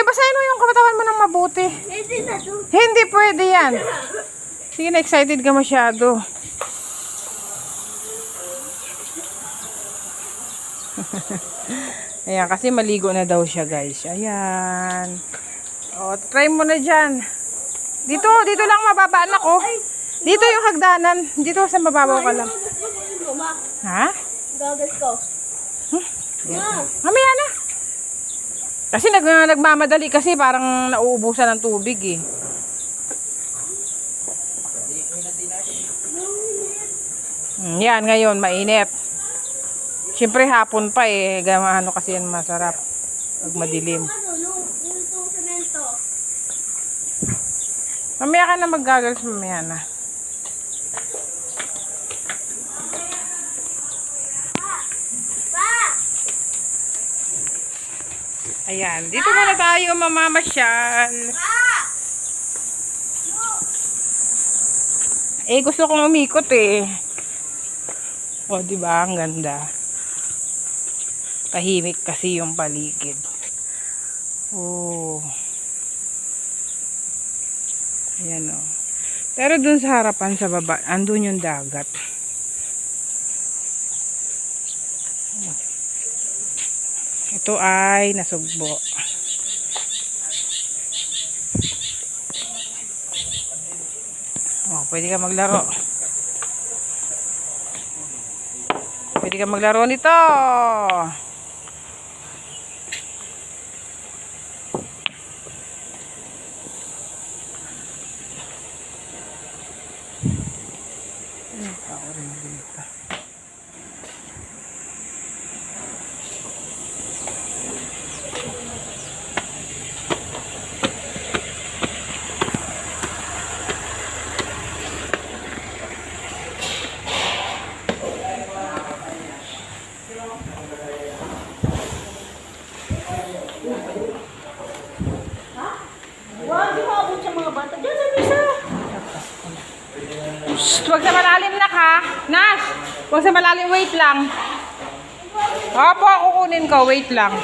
basahin mo yung katawan mo ng mabuti. Hindi pwede yan. Sige na, excited ka masyado. Ayan, kasi maligo na daw siya, guys. Ayan. O, try mo na dyan. Dito lang mababa, anak, oh. Dito yung hagdanan. Dito sa mababaw ka lang. Ha? Goggles ko. Mamaya na. Kasi nagmamadali kasi parang nauubusan ng tubig eh. Yan, ngayon, mainit. Siyempre hapon pa eh. Ano kasi yan masarap. Pag madilim. Mamaya ka na mag-goggles, mamaya na. Ayan, dito muna tayo mamamasyal. Eh, gusto kong umikot eh. O, diba? Ang ganda. Tahimik kasi yung paligid. Oh. Ayan o. Pero dun sa harapan sa baba, andun yung dagat. Ito ay nasugbo. Oh, pwede ka maglaro. Pwede ka maglaro nito. Shhh, huwag sa malalim na ka. Nash, huwag sa malalim, wait lang. Opo, kukunin ko, wait lang.